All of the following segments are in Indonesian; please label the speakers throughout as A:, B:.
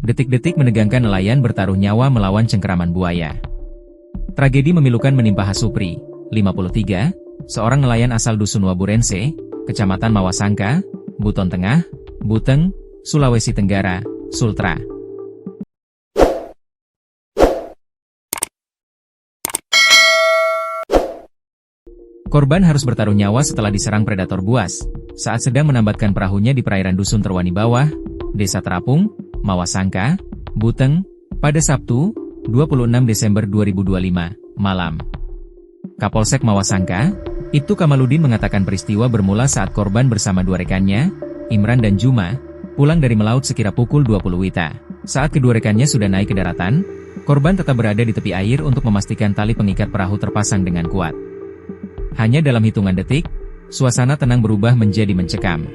A: Detik-detik menegangkan nelayan bertaruh nyawa melawan cengkeraman buaya. Tragedi memilukan menimpa Hasupri, 53, seorang nelayan asal Dusun Waburense, Kecamatan Mawasangka, Buton Tengah, Buteng, Sulawesi Tenggara, Sultra. Korban harus bertaruh nyawa setelah diserang predator buas, saat sedang menambatkan perahunya di perairan Dusun Terwani Bawah, Desa Terapung, Mawasangka, Buteng, pada Sabtu, 26 Desember 2025, malam. Kapolsek Mawasangka, Ibtu Kamaludin mengatakan peristiwa bermula saat korban bersama dua rekannya, Imran dan Juma, pulang dari melaut sekira pukul 20 WITA. Saat kedua rekannya sudah naik ke daratan, korban tetap berada di tepi air untuk memastikan tali pengikat perahu terpasang dengan kuat. Hanya dalam hitungan detik, suasana tenang berubah menjadi mencekam.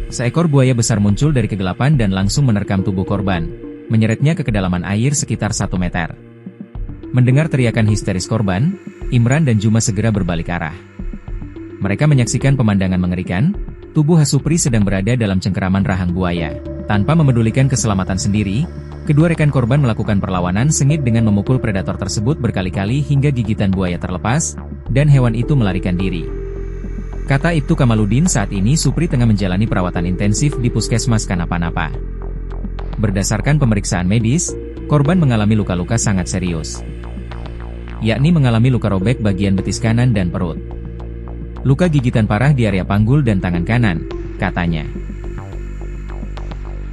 A: Seekor buaya besar muncul dari kegelapan dan langsung menerkam tubuh korban, menyeretnya ke kedalaman air sekitar 1 meter. Mendengar teriakan histeris korban, Imran dan Juma segera berbalik arah. Mereka menyaksikan pemandangan mengerikan, tubuh Hasupri sedang berada dalam cengkeraman rahang buaya. Tanpa memedulikan keselamatan sendiri, kedua rekan korban melakukan perlawanan sengit dengan memukul predator tersebut berkali-kali hingga gigitan buaya terlepas, dan hewan itu melarikan diri. Kata Ibtu Kamaludin, saat ini Supri tengah menjalani perawatan intensif di Puskesmas Kanapa-Napa. Berdasarkan pemeriksaan medis, korban mengalami luka-luka sangat serius, yakni mengalami luka robek bagian betis kanan dan perut. Luka gigitan parah di area panggul dan tangan kanan, katanya.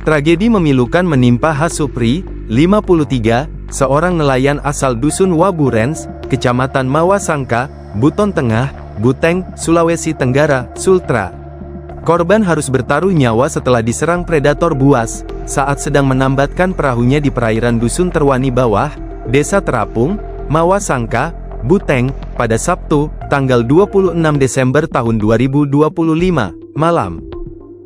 B: Tragedi memilukan menimpa Hasupri, 53, seorang nelayan asal Dusun Waburens, Kecamatan Mawasangka, Buton Tengah, Buteng, Sulawesi Tenggara, Sultra. Korban harus bertaruh nyawa setelah diserang predator buas, saat sedang menambatkan perahunya di perairan Dusun Terwani Bawah, Desa Terapung, Mawasangka, Buteng, pada Sabtu, tanggal 26 Desember tahun 2025, malam.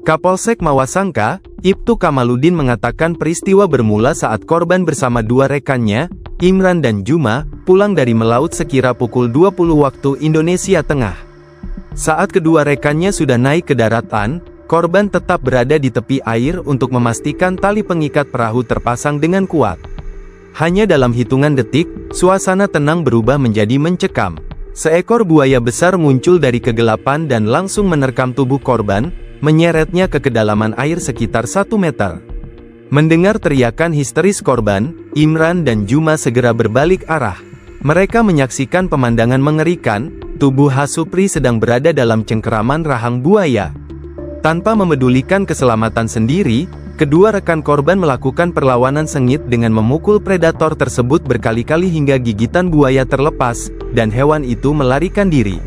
B: Kapolsek Mawasangka, Ibtu Kamaludin mengatakan peristiwa bermula saat korban bersama dua rekannya, Imran dan Juma, pulang dari melaut sekira pukul 20 waktu Indonesia Tengah. Saat kedua rekannya sudah naik ke daratan, korban tetap berada di tepi air untuk memastikan tali pengikat perahu terpasang dengan kuat. Hanya dalam hitungan detik, suasana tenang berubah menjadi mencekam. Seekor buaya besar muncul dari kegelapan dan langsung menerkam tubuh korban, menyeretnya ke kedalaman air sekitar 1 meter. Mendengar teriakan histeris korban, Imran dan Juma segera berbalik arah. Mereka menyaksikan pemandangan mengerikan, tubuh Hasupri sedang berada dalam cengkeraman rahang buaya. Tanpa memedulikan keselamatan sendiri, kedua rekan korban melakukan perlawanan sengit dengan memukul predator tersebut berkali-kali hingga gigitan buaya terlepas, dan hewan itu melarikan diri.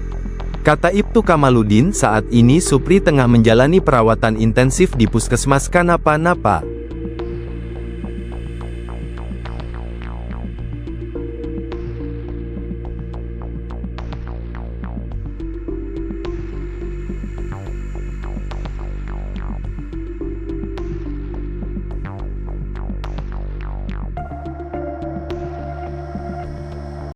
B: Kata Ibtu Kamaludin, saat ini Supri tengah menjalani perawatan intensif di Puskesmas Kanapa-Napa.